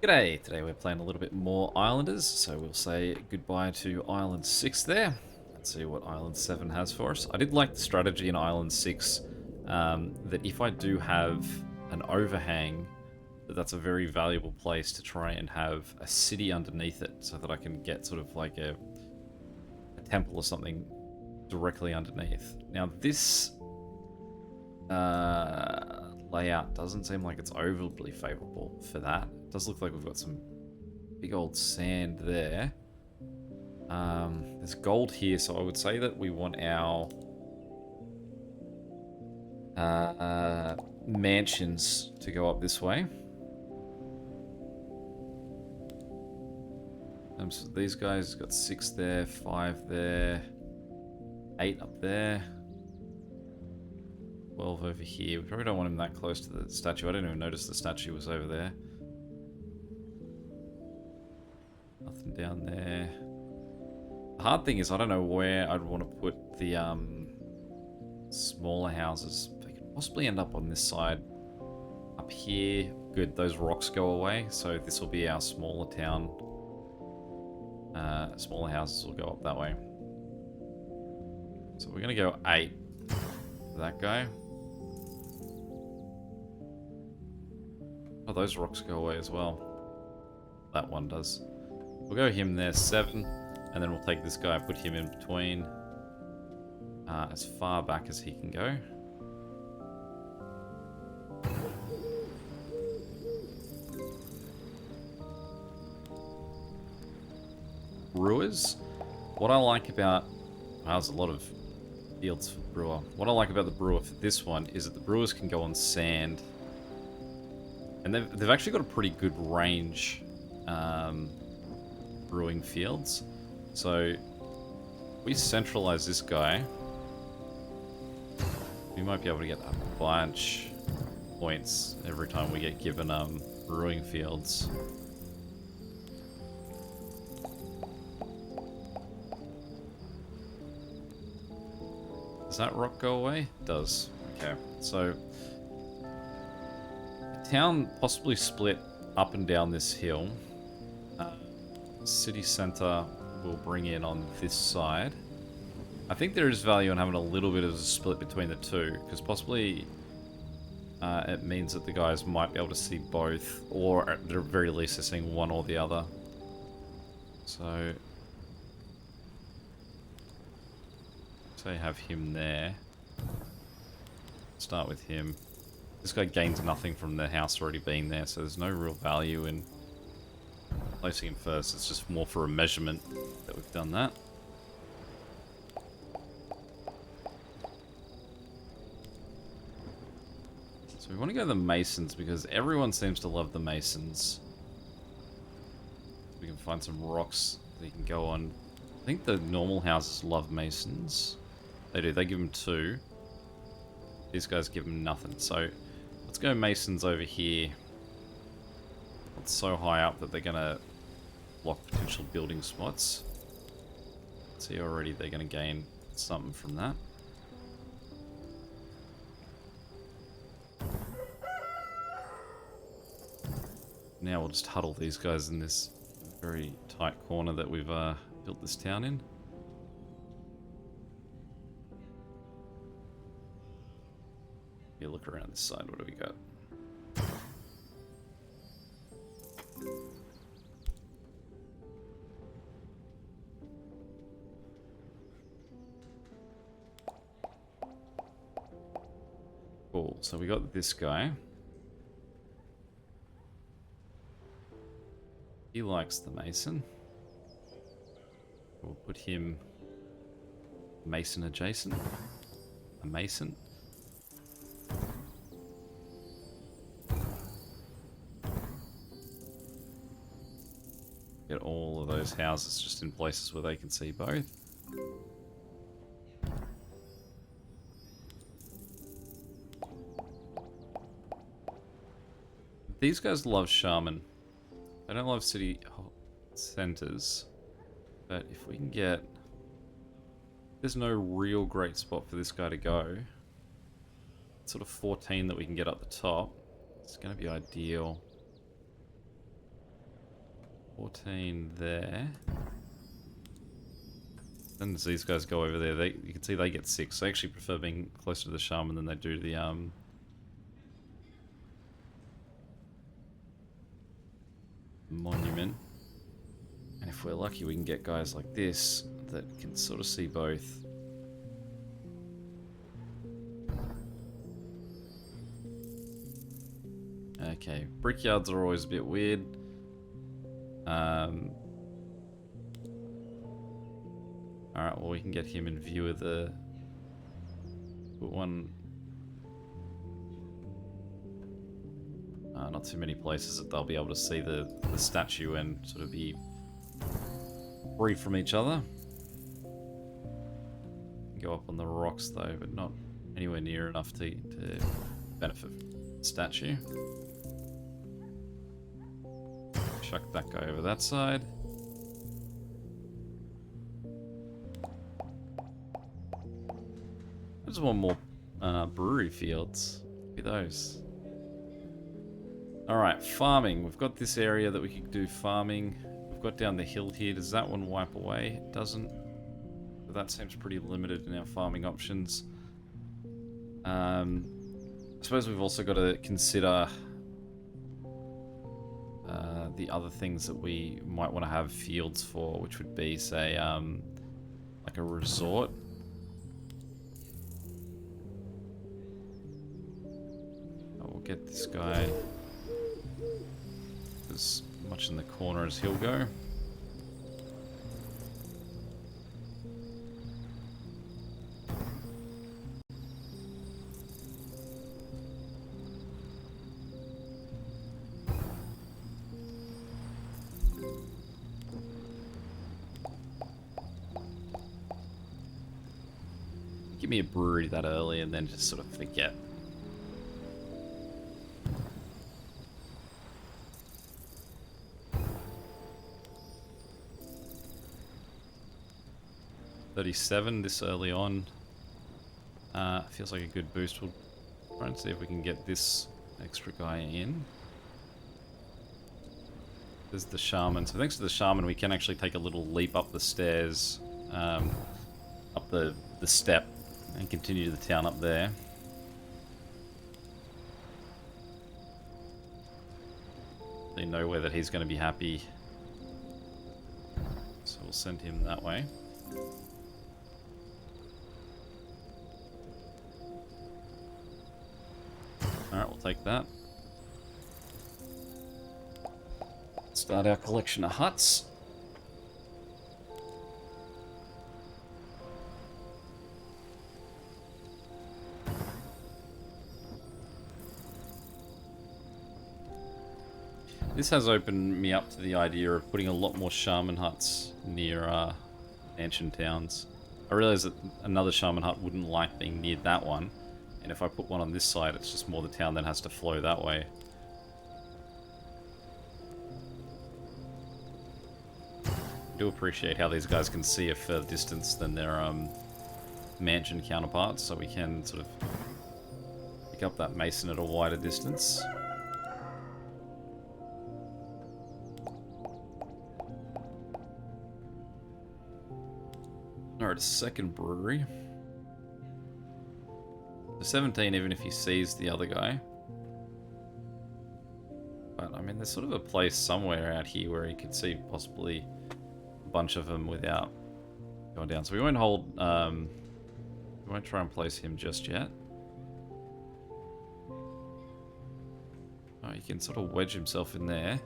G'day, today we're playing a little bit more Islanders, so we'll say goodbye to Island 6 there, and see what Island 7 has for us. I did like the strategy in Island 6, that if I do have an overhang, that's a very valuable place to try and have a city underneath it, so that I can get sort of like a temple or something directly underneath. Now this layout doesn't seem like it's overly favorable for that. It does look like we've got some big old sand there. There's gold here, so I would say that we want our mansions to go up this way. So these guys got 6 there, 5 there, 8 up there, 12 over here. We probably don't want him that close to the statue. I didn't even notice the statue was over there. Nothing down there. The hard thing is I don't know where I'd want to put the smaller houses. They could possibly end up on this side. Up here. Good, those rocks go away. So this will be our smaller town. Smaller houses will go up that way. So we're going to go 8 for that guy. Oh, those rocks go away as well. That one does. We'll go him there, 7. And then we'll take this guy, put him in between. As far back as he can go. Brewers. What I like about... there's a lot of fields for brewer. What I like about the brewer for this one is that the brewers can go on sand. And they've actually got a pretty good range brewing fields. So we centralize this guy. We might be able to get a bunch of points every time we get given brewing fields. Does that rock go away? It does. Okay, so the town possibly split up and down this hill. City center will bring in on this side. I think there is value in having a little bit of a split between the two, because possibly it means that the guys might be able to see both, or at the very least they're seeing one or the other. So you have him there. Start with him. This guy gains nothing from the house already being there, so there's no real value in placing him first. It's just more for a measurement that we've done that. So we want to go the Masons because everyone seems to love the Masons. We can find some rocks that you can go on. I think the normal houses love Masons. They do. They give them 2. These guys give them nothing. So let's go Masons over here. It's so high up that they're going to block potential building spots. See, already they're going to gain something from that. Now we'll just huddle these guys in this very tight corner that we've built this town in. You look around this side, what do we got? Cool, so we got this guy. He likes the Mason. We'll put him Mason adjacent. A Mason. Get all of those houses just in places where they can see both. These guys love Shaman. They don't love city centers. But if we can get... There's no real great spot for this guy to go. Sort of 14 that we can get up the top. It's going to be ideal. 14 there. Then as these guys go over there, you can see they get 6. I actually prefer being closer to the shaman than they do the monument. And if we're lucky, we can get guys like this that can sort of see both. Okay, brickyards are always a bit weird. Alright, well we can get him in view of the... Put one... not too many places that they'll be able to see the statue and sort of be free from each other. Go up on the rocks though, but not anywhere near enough to benefit from the statue. Chuck that guy over that side. I just want more brewery fields. Look at those. Alright, farming. We've got this area that we could do farming. We've got down the hill here. Does that one wipe away? It doesn't. But that seems pretty limited in our farming options. I suppose we've also got to consider the other things that we might want to have fields for, which would be, say, like a resort. We'll get this guy as much in the corner as he'll go. Give me a brewery that early and then just sort of forget. $37 this early on. Feels like a good boost. We'll try and see if we can get this extra guy in. There's the shaman. So thanks to the shaman, we can actually take a little leap up the stairs, up the step, and continue to the town up there. They know where that he's going to be happy. So we'll send him that way. Alright, we'll take that. Start our collection of huts. This has opened me up to the idea of putting a lot more shaman huts near mansion towns. I realize that another shaman hut wouldn't like being near that one, and if I put one on this side, it's just more the town then has to flow that way. I do appreciate how these guys can see a further distance than their mansion counterparts, so we can sort of pick up that mason at a wider distance. Alright, a second brewery. The 17, even if he sees the other guy. But, I mean, there's sort of a place somewhere out here where he could see possibly a bunch of them without going down. So we won't hold, we won't try and place him just yet. Oh, he can sort of wedge himself in there.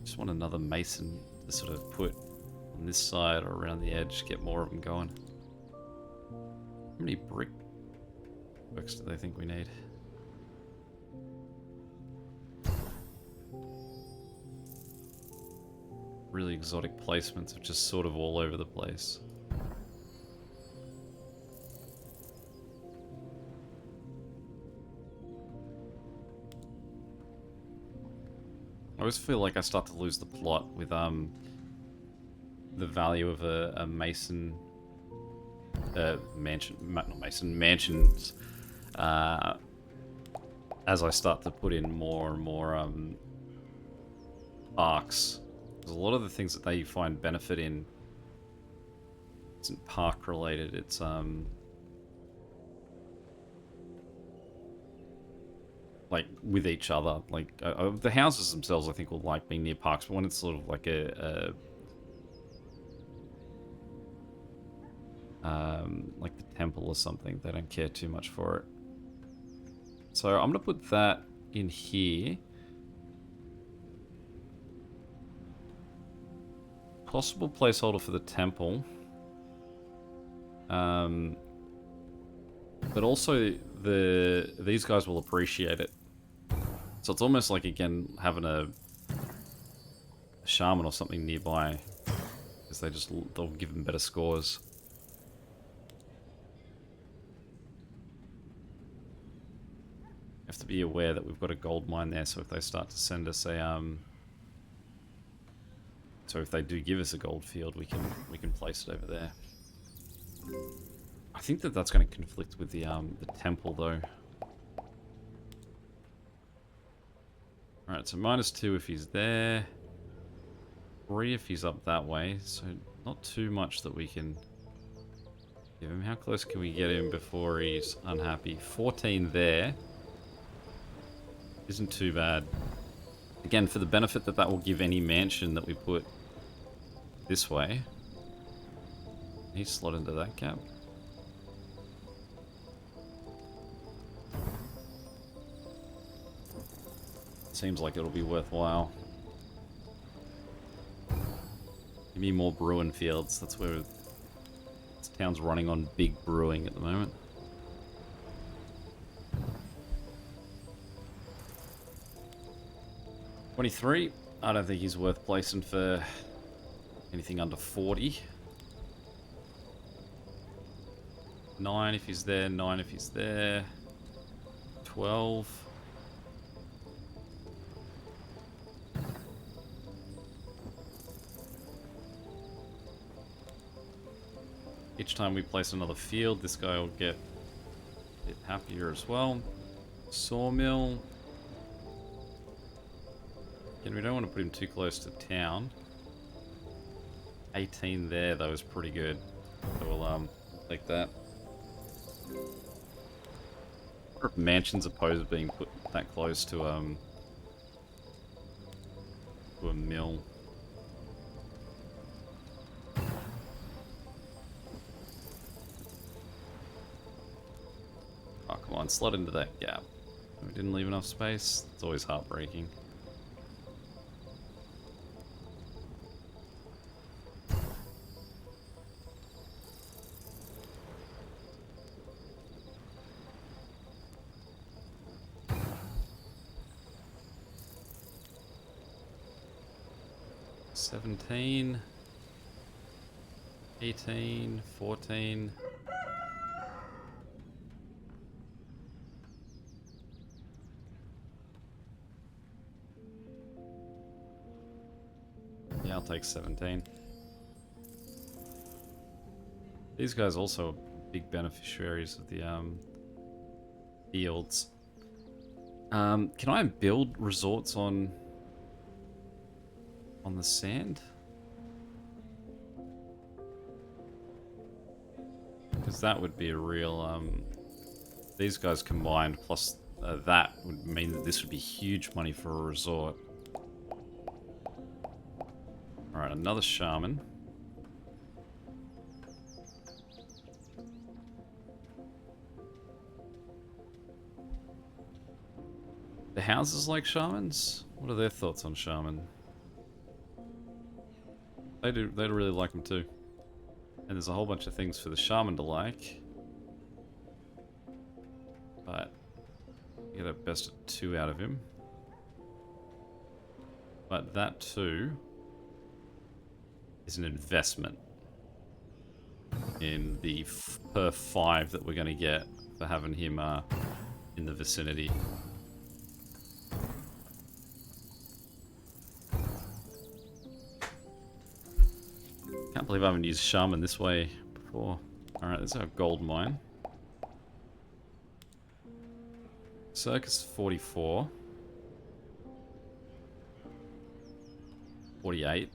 Just want another mason to sort of put on this side or around the edge, get more of them going. How many brick works do they think we need? Really exotic placements of just sort of all over the place. always feel like I start to lose the plot with the value of a mason mansion, not mason, mansions, as I start to put in more and more parks. There's a lot of the things that they find benefit in isn't park related, it's like with each other. Like the houses themselves I think will like being near parks, but when it's sort of like like the temple or something, they don't care too much for it. So I'm gonna put that in here. Possible placeholder for the temple. But also these guys will appreciate it. So it's almost like, again, having a shaman or something nearby, because they'll give them better scores. You have to be aware that we've got a gold mine there, so if they start to send us a so if they do give us a gold field, we can place it over there. I think that's going to conflict with the temple though. Alright, so -2 if he's there. 3 if he's up that way. So not too much that we can give him. How close can we get him before he's unhappy? 14 there. Isn't too bad. Again, for the benefit that will give any mansion that we put this way. He's slot into that gap. Seems like it'll be worthwhile. Give me more brewing fields. That's where this town's running on big brewing at the moment. $23. I don't think he's worth placing for anything under 40. 9 if he's there, 9 if he's there. 12. Each time we place another field, this guy will get a bit happier as well. Sawmill. Again, we don't want to put him too close to town. 18 there, though, is pretty good. So we'll take that. I wonder if mansions opposed being put that close to a mill. Oh, come on, slot into that gap. We didn't leave enough space. It's always heartbreaking. $17, 18, 14. Yeah, I'll take 17. These guys also are big beneficiaries of the fields. Can I build resorts on the sand? Because that would be a real these guys combined plus that would mean that this would be huge money for a resort. Alright, another shaman. The houses like shamans? What are their thoughts on shaman? They'd really like them too. And there's a whole bunch of things for the shaman to like. But you get a best of 2 out of him. But that too is an investment in the per 5 that we're going to get for having him in the vicinity. Can't believe I haven't used shaman this way before. Alright, this is our gold mine. Circus 44. 48.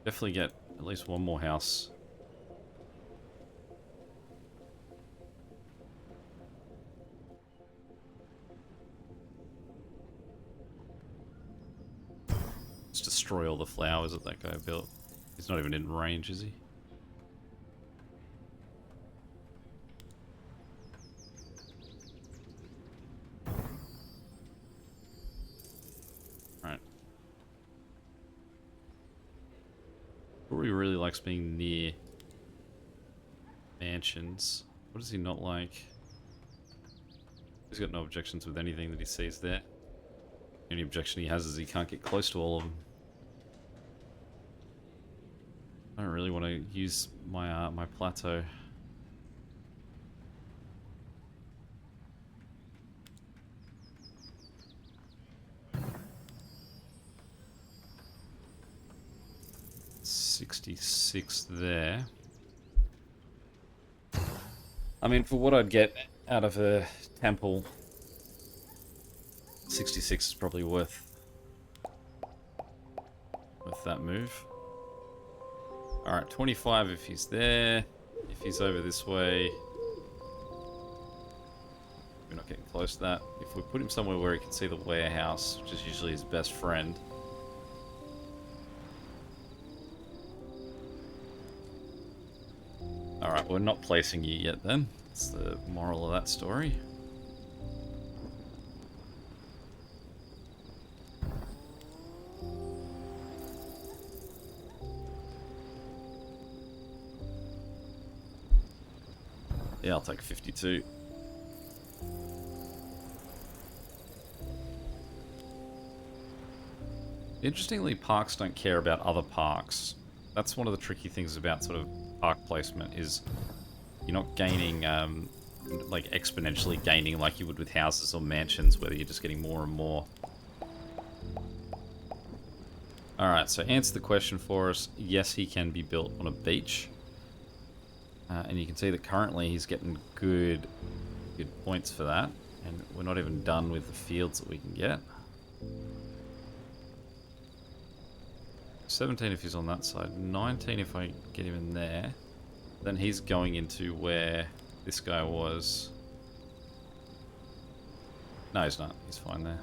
Definitely get at least one more house. Let's destroy all the flowers that that guy built. He's not even in range, is he? Alright. Rory really likes being near mansions. What does he not like? He's got no objections with anything that he sees there. The only objection he has is he can't get close to all of them. I don't really want to use my my plateau. $66 there. I mean, for what I'd get out of a temple, 66 is probably worth that move. Alright, 25 if he's there. If he's over this way, we're not getting close to that. If we put him somewhere where he can see the warehouse, which is usually his best friend. Alright, we're not placing you yet then. That's the moral of that story. Yeah, I'll take 52. Interestingly, parks don't care about other parks. That's one of the tricky things about sort of park placement is you're not gaining, like exponentially gaining like you would with houses or mansions, whether you're just getting more and more. Alright, so answer the question for us. Yes, he can be built on a beach. And you can see that currently he's getting good points for that. And we're not even done with the fields that we can get. 17 if he's on that side. 19 if I get him in there. Then he's going into where this guy was. No, he's not. He's fine there.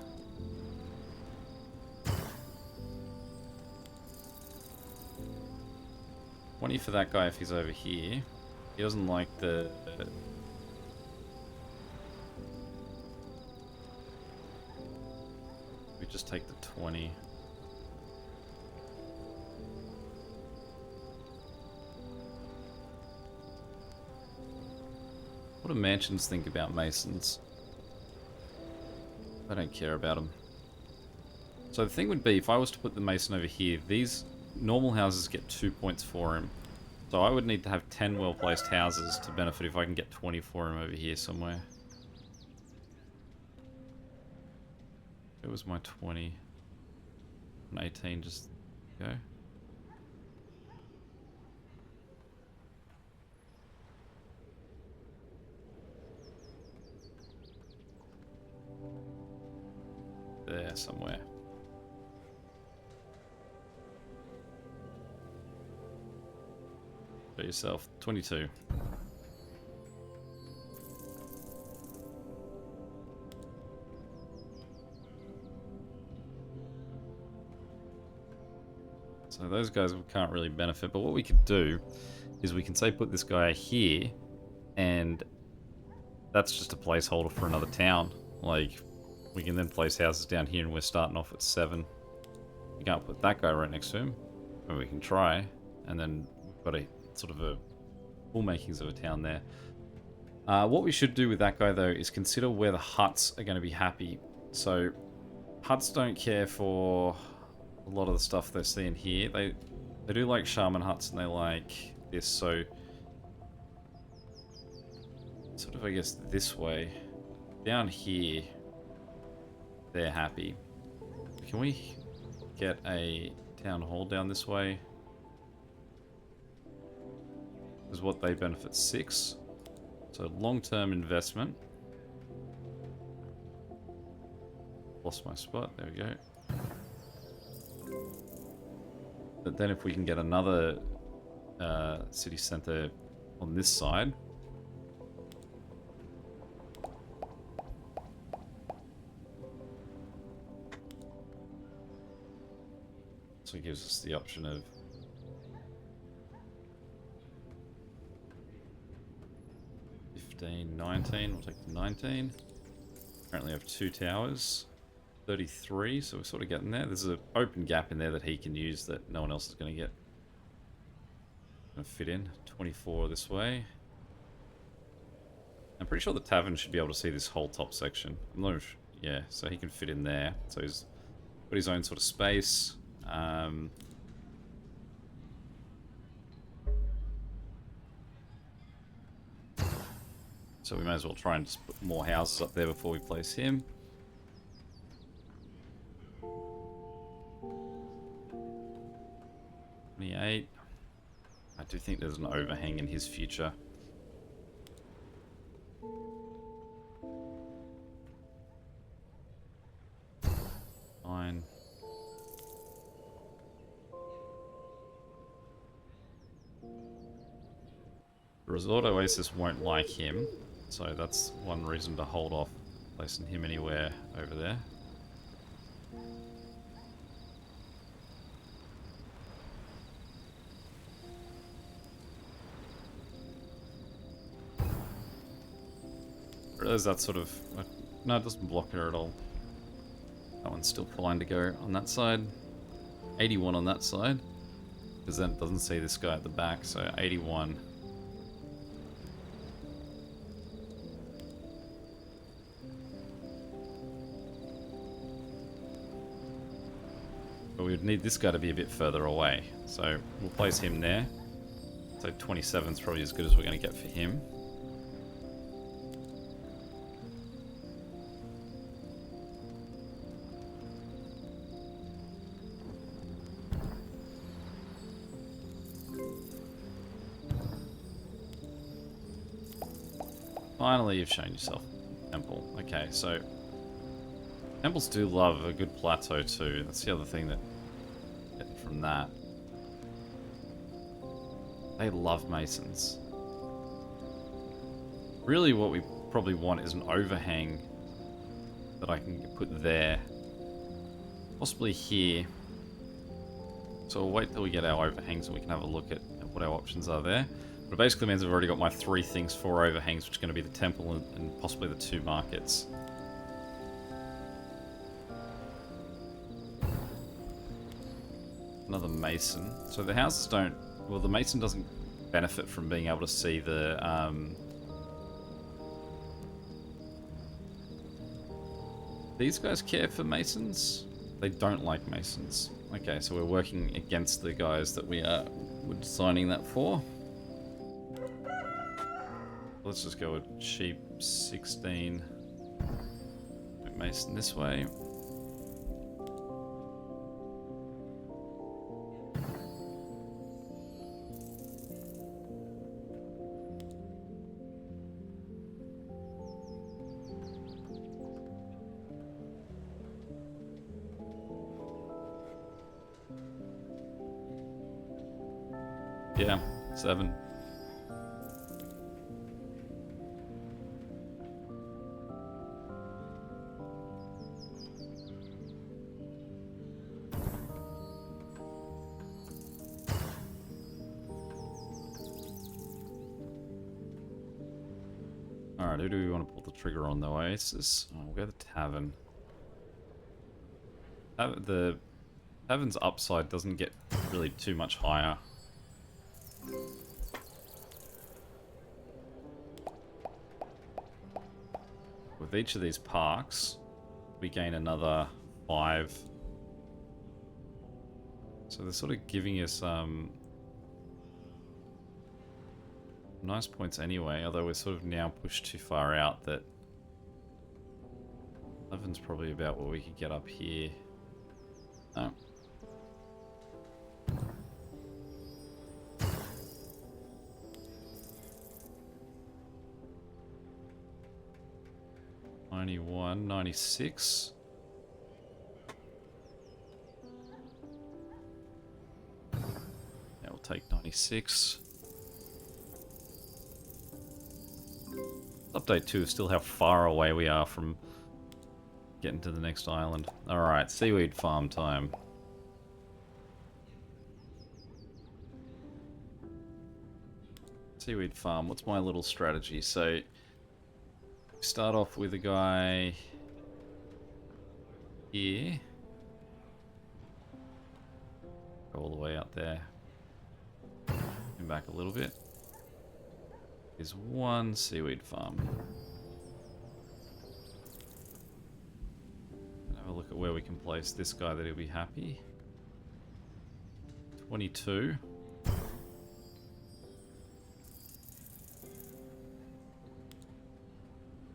$20 for that guy if he's over here. He doesn't like the... We just take the 20. What do mansions think about masons? I don't care about them. So the thing would be, if I was to put the mason over here, these normal houses get 2 points for him. So I would need to have 10 well-placed houses to benefit if I can get 20 for him over here somewhere. It was my 20. And 18 just go. There somewhere. Show yourself. 22. So those guys can't really benefit, but what we could do is we can say put this guy here, and that's just a placeholder for another town. Like, we can then place houses down here and we're starting off at 7. You can't put that guy right next to him. Or we can try, and then we've got a sort of a full makings of a town there. What we should do with that guy though is consider where the huts are going to be happy. So huts don't care for a lot of the stuff they're seeing here. They do like shaman huts and they like this, so sort of I guess this way. Down here they're happy. Can we get a town hall down this way. Is what they benefit 6. So long-term investment. Lost my spot. There we go. But then if we can get another city center on this side. So it gives us the option of 15, 19. We'll take the 19. Currently have 2 towers. 33, so we're sort of getting there. There's an open gap in there that he can use that no one else is going to get. Going to fit in. 24 this way. I'm pretty sure the tavern should be able to see this whole top section. I'm not sure. Yeah, so he can fit in there. So he's got his own sort of space. So we may as well try and just put more houses up there before we place him. I do think there's an overhang in his future. Fine. The Resort Oasis won't like him, so that's one reason to hold off placing him anywhere over there. There's that sort of... no, it doesn't block her at all. That one's still fine to go on that side. 81 on that side. Because then it doesn't see this guy at the back, so 81. But we would need this guy to be a bit further away. So we'll place him there. So 27 is probably as good as we're going to get for him. Finally, you've shown yourself, Temple. Okay, so temples do love a good plateau too. That's the other thing that getting from that. They love masons. Really, what we probably want is an overhang that I can put there, possibly here. So we'll wait till we get our overhangs and we can have a look at what our options are there. But it basically means I've already got my 3 things, 4 overhangs, which are going to be the temple and possibly the 2 markets. Another mason. So the houses don't... well, the mason doesn't benefit from being able to see the... These guys care for masons? They don't like masons. Okay, so we're working against the guys that we're designing that for. Let's just go with cheap 16. Mason this way. Yeah, 7. Alright, who do we want to pull the trigger on? The Oasis? Oh, we'll go the Tavern. The Tavern's upside doesn't get really too much higher. With each of these parks, we gain another 5. So they're sort of giving us nice points anyway, although we're sort of now pushed too far out that 11's probably about what we could get up here. No. 91, 96. Yeah, we'll take 96. Update 2 is still how far away we are from getting to the next island. Alright, seaweed farm time. Seaweed farm, what's my little strategy? So, start off with a guy here. Go all the way out there. Come back a little bit. There's one seaweed farm. Have a look at where we can place this guy that he'll be happy. 22.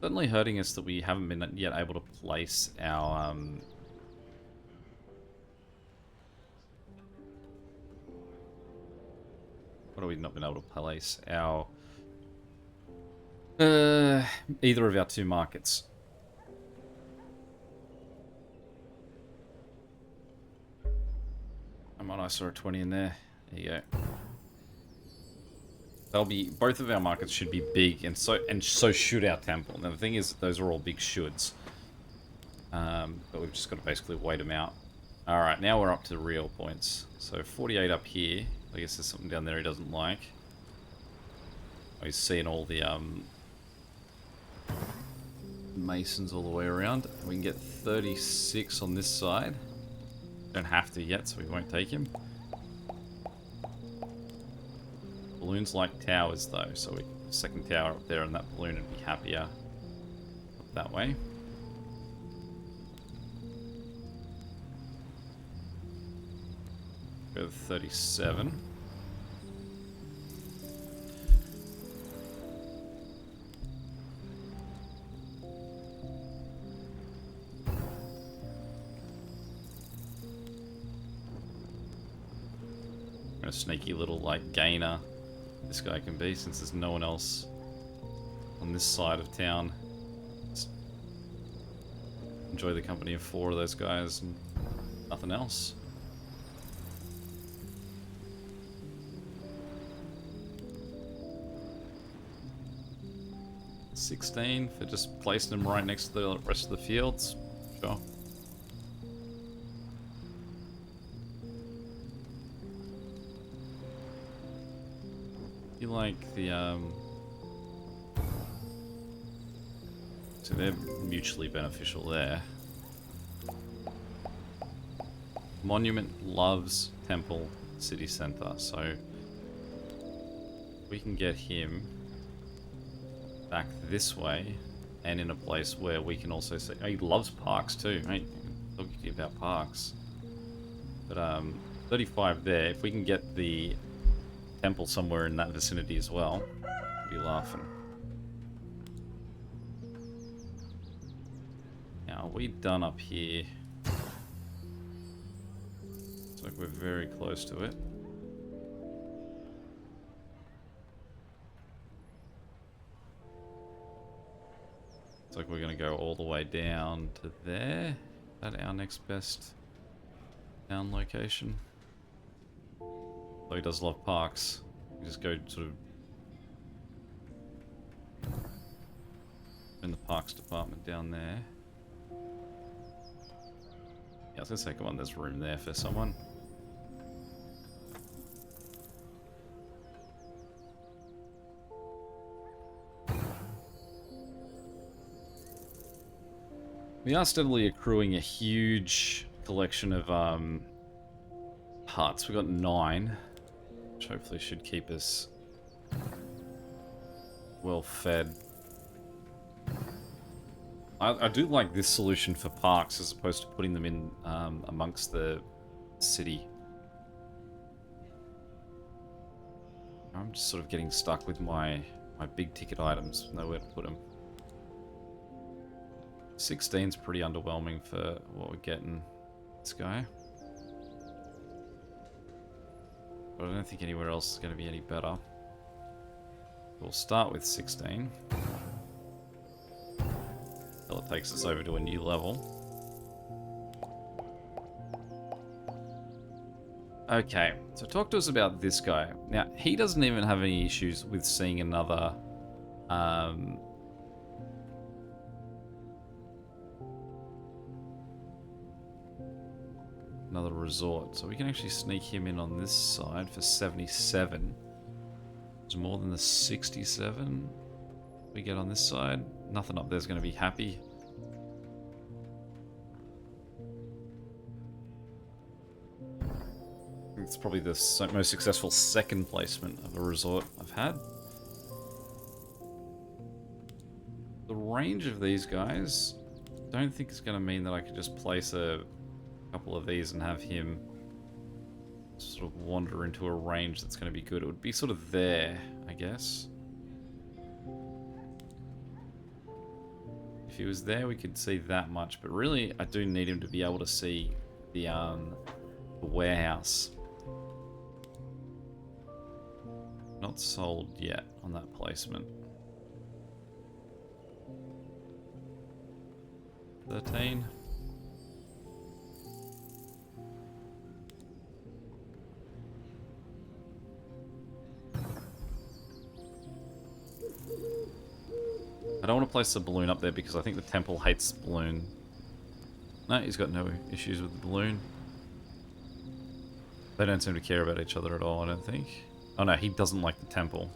Certainly hurting us that we haven't been yet able to place our what have we not been able to place? Our either of our two markets. Come on, I saw a 20 in there. There you go. They'll be, both of our markets should be big, and so should our temple. Now the thing is, those are all big shoulds. But we've just got to basically wait them out. Alright, now we're up to real points. So 48 up here. I guess there's something down there he doesn't like. Oh, he's seeing all the masons all the way around. We can get 36 on this side. Don't have to yet, so we won't take him. Balloons like towers though, so we second tower up there and that balloon would be happier up that way. Go to 37. A sneaky little like gainer this guy can be, since there's no one else on this side of town. Just enjoy the company of 4 of those guys and nothing else. $16 for just placing them right next to the rest of the fields. Sure. You like the so they're mutually beneficial there. Monument loves Temple City Center, so we can get him back this way and in a place where we can also say, oh, he loves parks too, right? Talk to you about parks. But 35 there, if we can get the temple somewhere in that vicinity as well, we'll be laughing. Now, are we done up here? Looks like we're very close to it. Looks like we're going to go all the way down to there. Is that our next best town location? Though he does love parks. You just go sort of in the parks department down there. Yeah, I was gonna say, come on, there's room there for someone. We are steadily accruing a huge collection of huts. We've got 9. Which hopefully should keep us well fed. I do like this solution for parks as opposed to putting them in amongst the city. I'm just sort of getting stuck with my big ticket items, nowhere to put them. 16's pretty underwhelming for what we're getting this guy. But I don't think anywhere else is going to be any better. We'll start with 16. Tell it takes us over to a new level. Okay, so talk to us about this guy. Now, he doesn't even have any issues with seeing another another resort. So we can actually sneak him in on this side for 77. It's more than the 67 we get on this side. Nothing up there's going to be happy. It's probably the most successful second placement of a resort I've had. The range of these guys, don't think it's going to mean that I could just place a couple of these and have him sort of wander into a range that's going to be good. It would be sort of there, I guess. If he was there, we could see that much, but really, I do need him to be able to see the warehouse. Not sold yet on that placement. 13. I don't want to place the balloon up there because I think the temple hates balloon. No, he's got no issues with the balloon. They don't seem to care about each other at all, I don't think. Oh no, he doesn't like the temple.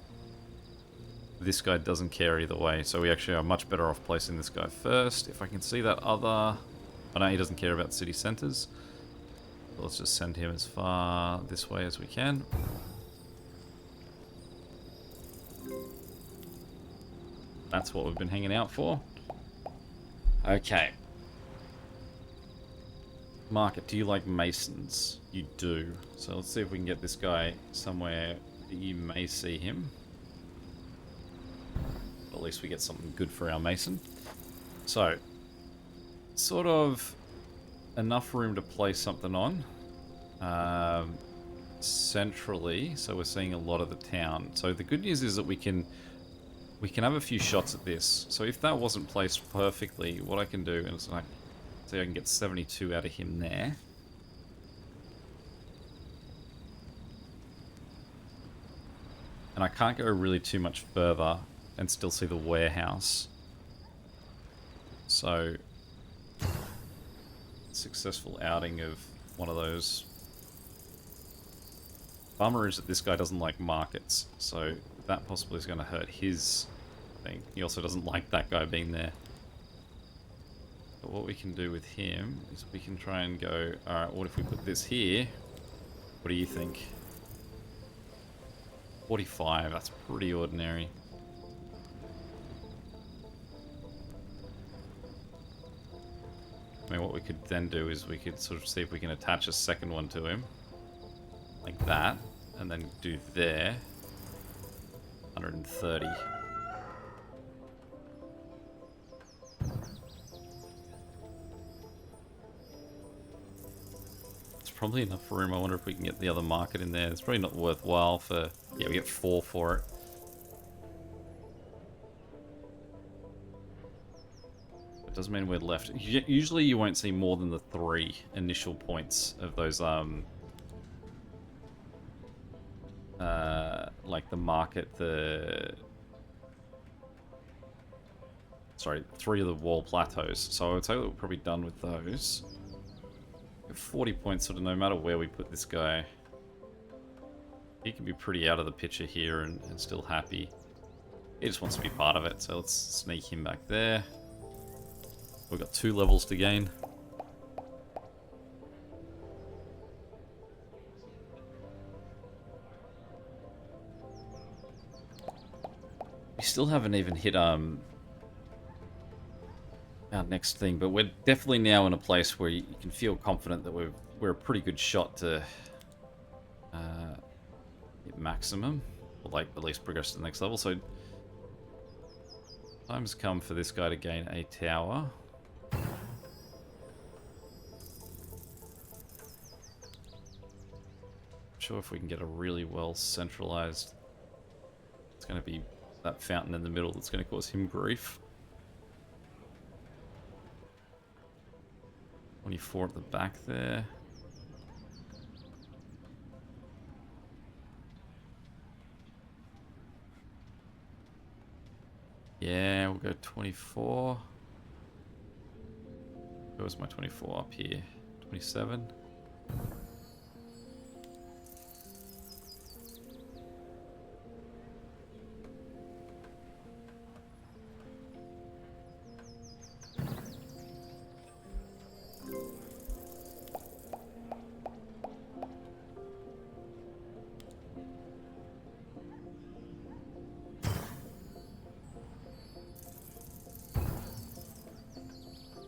This guy doesn't care either way, so we actually are much better off placing this guy first. If I can see that other... Oh no, he doesn't care about city centers. So let's just send him as far this way as we can. That's what we've been hanging out for. Okay. Market, do you like masons? You do. So let's see if we can get this guy somewhere that you may see him. At least we get something good for our mason. So, sort of enough room to place something on. Centrally, so we're seeing a lot of the town. So the good news is that we can have a few shots at this. So if that wasn't placed perfectly, what I can do is like, see, I can get 72 out of him there. And I can't go really too much further and still see the warehouse. So, successful outing of one of those. Bummer is that this guy doesn't like markets, so that possibly is going to hurt his thing. He also doesn't like that guy being there. But what we can do with him is we can try and go, alright, what if we put this here? What do you think? 45, that's pretty ordinary. I mean, what we could then do is we could sort of see if we can attach a second one to him. Like that. And then do there. 130. It's probably enough room. I wonder if we can get the other market in there. It's probably not worthwhile for... Yeah, we get 4 for it. It doesn't mean we're left. Usually you won't see more than the 3 initial points of those, like the market, sorry, 3 of the wall plateaus. So I would say that we're probably done with those. 40 points sort of no matter where we put this guy. He can be pretty out of the picture here and still happy. He just wants to be part of it, so let's sneak him back there. We've got 2 levels to gain. We still haven't even hit our next thing, but we're definitely now in a place where you can feel confident that we're a pretty good shot to hit maximum, or like at least progress to the next level. So time's come for this guy to gain a tower. Not sure if we can get a really well centralized. It's going to be that fountain in the middle that's going to cause him grief. 24 at the back there. Yeah, we'll go 24. Where was my 24 up here? 27.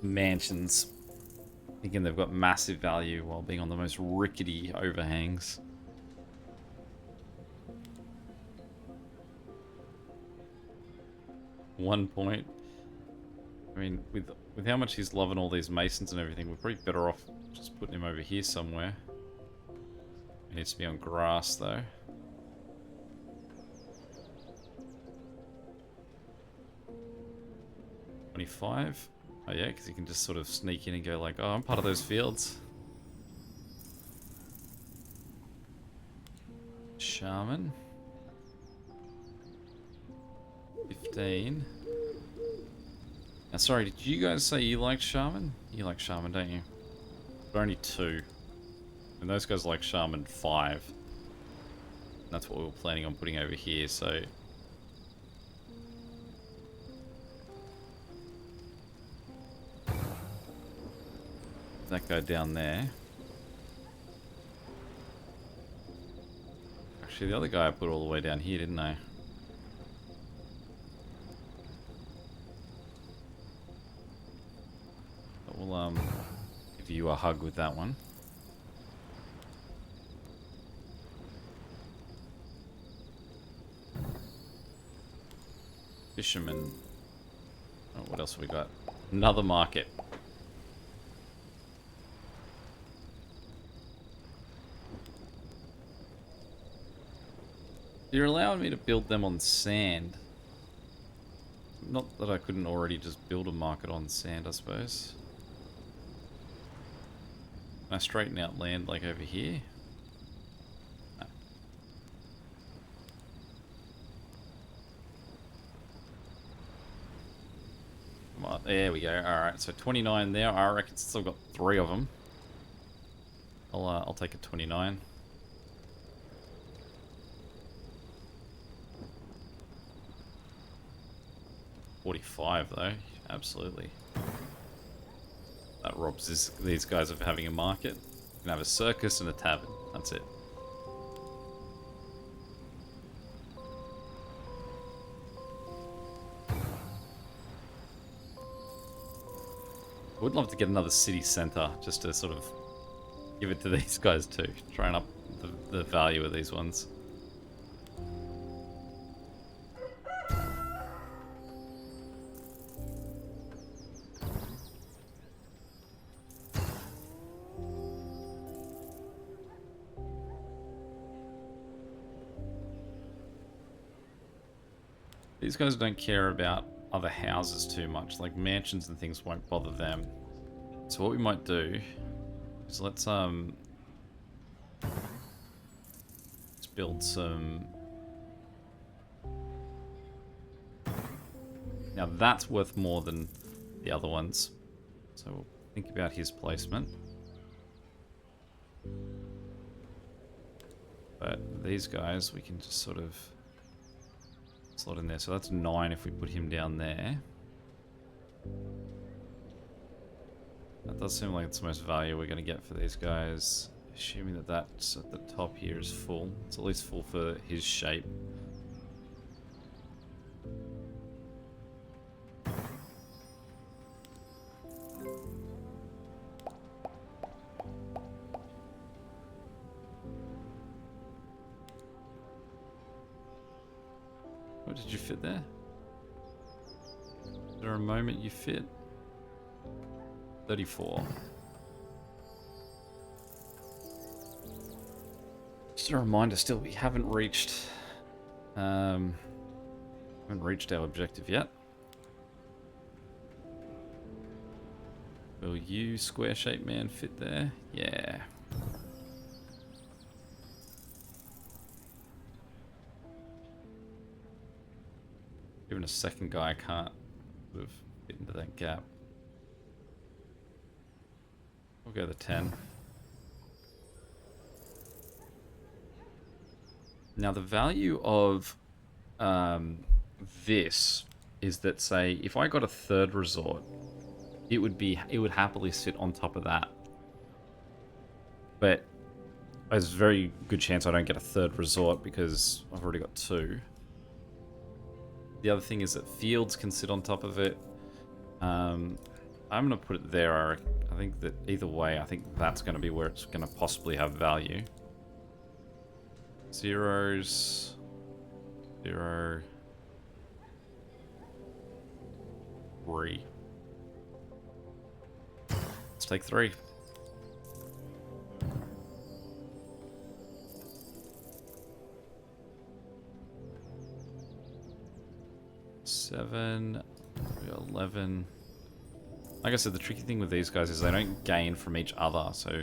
Mansions. Thinking they've got massive value while being on the most rickety overhangs. One point. I mean, with how much he's loving all these masons and everything, we're probably better off just putting him over here somewhere. He needs to be on grass, though. $25. Oh yeah, because he can just sort of sneak in and go like, oh, I'm part of those fields. Shaman. 15. Now, sorry, did you guys say you like Shaman? You like Shaman, don't you? But only 2. And those guys like Shaman 5. And that's what we were planning on putting over here, so... that guy down there. Actually, the other guy I put all the way down here, didn't I? But we'll give you a hug with that one. Fisherman. Oh, what else have we got? Another market. You're allowing me to build them on sand. Not that I couldn't already just build a market on sand, I suppose. Can I straighten out land like over here? No. There we go. Alright, so 29 there. I reckon it's still got 3 of them. I'll take a 29. $45 though, absolutely. That robs these guys of having a market. You can have a circus and a tavern. That's it. I would love to get another city centre just to sort of give it to these guys too. Try and up the value of these ones. These guys don't care about other houses too much, like mansions and things won't bother them. So what we might do is let's build some... Now that's worth more than the other ones. So we'll think about his placement. But these guys we can just sort of slot in there. So that's 9 if we put him down there. That does seem like it's the most value we're going to get for these guys. Assuming that that's at the top here is full. It's at least full for his shape. What did you fit there? Is there a moment you fit? 34. Just a reminder still, we haven't reached our objective yet. Will you, square shaped man, fit there? Yeah. Even a second guy can't sort of fit into that gap. We'll go the 10. Now the value of this is that, say, if I got a third resort, it would happily sit on top of that. But there's a very good chance I don't get a third resort because I've already got 2. The other thing is that fields can sit on top of it. I'm going to put it there. I think that either way, I think that's going to be where it's going to possibly have value. 0s. 0. 3. Let's take 3. Seven, 11. Like I said, the tricky thing with these guys is they don't gain from each other, so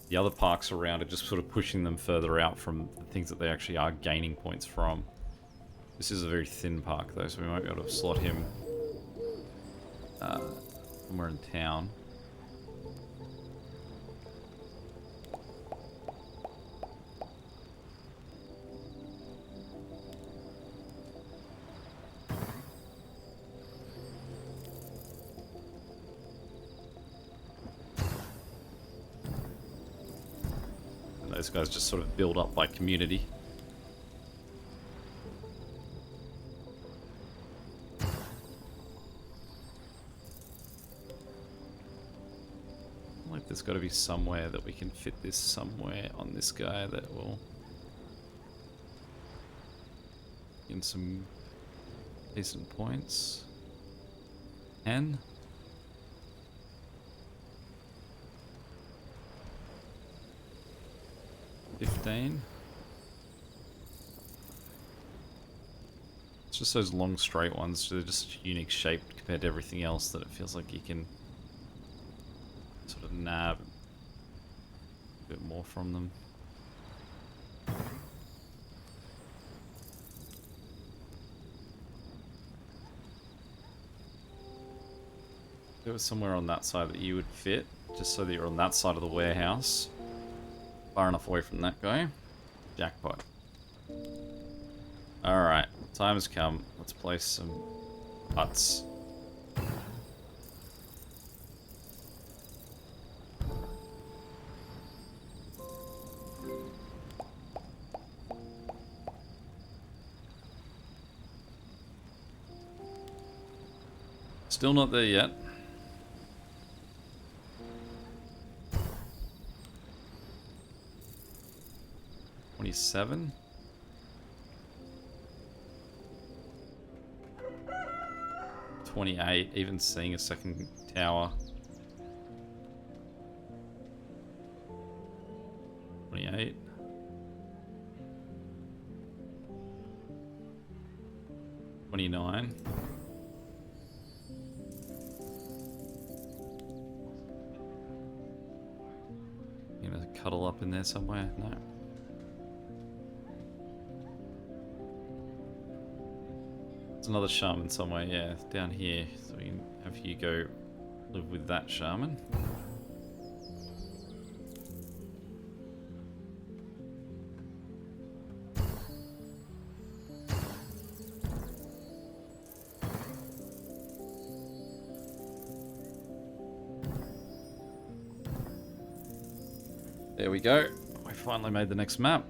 the other parks around are just sort of pushing them further out from the things that they actually are gaining points from. This is a very thin park though, so we might be able to slot him somewhere in town. Those guys just sort of build up by community. Like there's got to be somewhere that we can fit this somewhere on this guy that will get some decent points. 10. 15. It's just those long straight ones. They're just unique shape compared to everything else that it feels like you can sort of nab a bit more from them. There was somewhere on that side that you would fit, just so that you're on that side of the warehouse. Far enough away from that guy. Jackpot. Alright, time has come. Let's place some huts. Still not there yet. $27. $28. Even seeing a second tower. $28. $29. You gonna cuddle up in there somewhere? No. There's another shaman somewhere, yeah, down here. So we can have you go live with that shaman. There we go. We finally made the next map.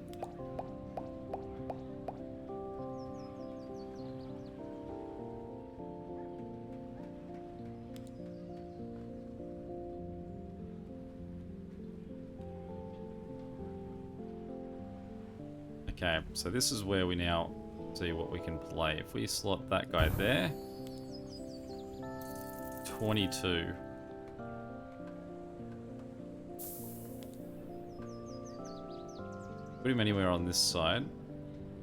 Okay, so this is where we now see what we can play. If we slot that guy there, 22. Put him anywhere on this side.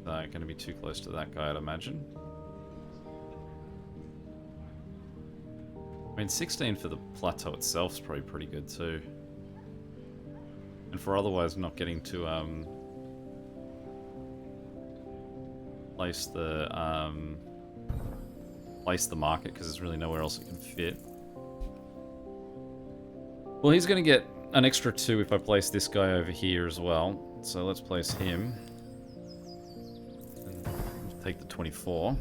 Going to be too close to that guy, I'd imagine. I mean, 16 for the plateau itself is probably pretty good too. And for otherwise not getting to place the market, because there's really nowhere else it can fit. Well, he's going to get an extra 2 if I place this guy over here as well. So let's place him. And take the 24.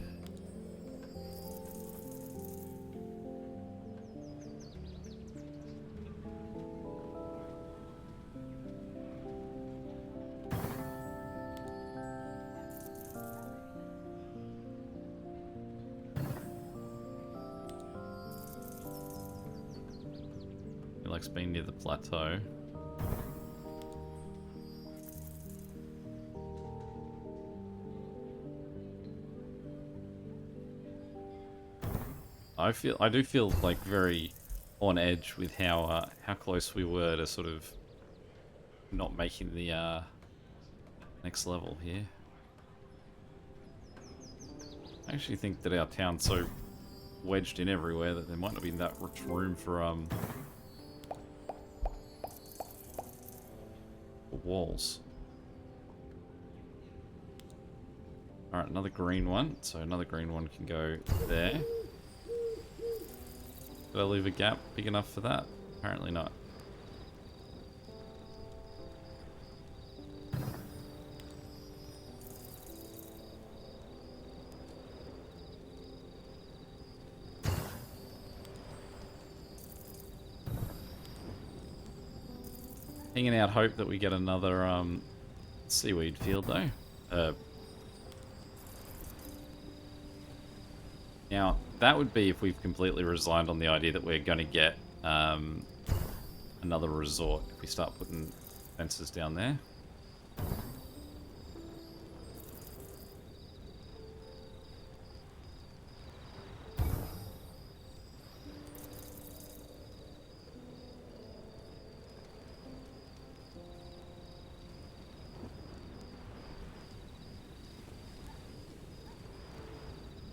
He likes being near the plateau. I do feel like very on edge with how close we were to sort of not making the next level here. I actually think that our town's so wedged in everywhere that there might not be that much room for walls. Alright, another green one. So another green one can go there. Did I leave a gap big enough for that? Apparently not. Hanging out hope that we get another seaweed field though. Now, that would be if we've completely resigned on the idea that we're going to get another resort if we start putting fences down there.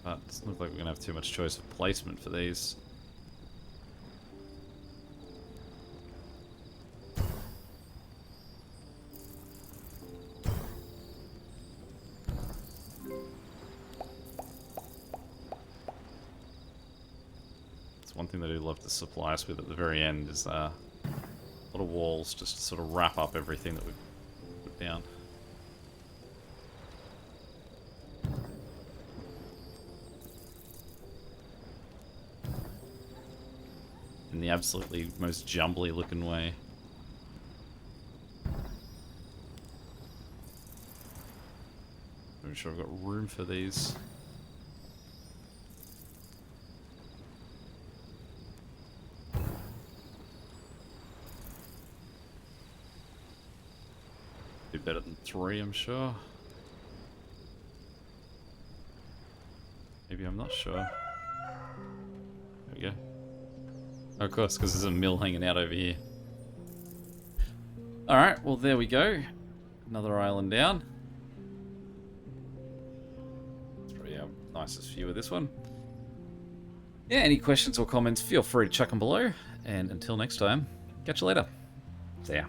But it doesn't look like we're going to have too much choice of placement for these. It's one thing they do love to supply us with at the very end is a lot of walls just to sort of wrap up everything that we've put down. In the absolutely most jumbly looking way. I'm sure I've got room for these. Do better than 3, I'm sure. Maybe I'm not sure. There we go. Of course, because there's a mill hanging out over here. Alright, well there we go. Another island down. That's probably our nicest view of this one. Yeah, any questions or comments, feel free to chuck them below. And until next time, catch you later. See ya.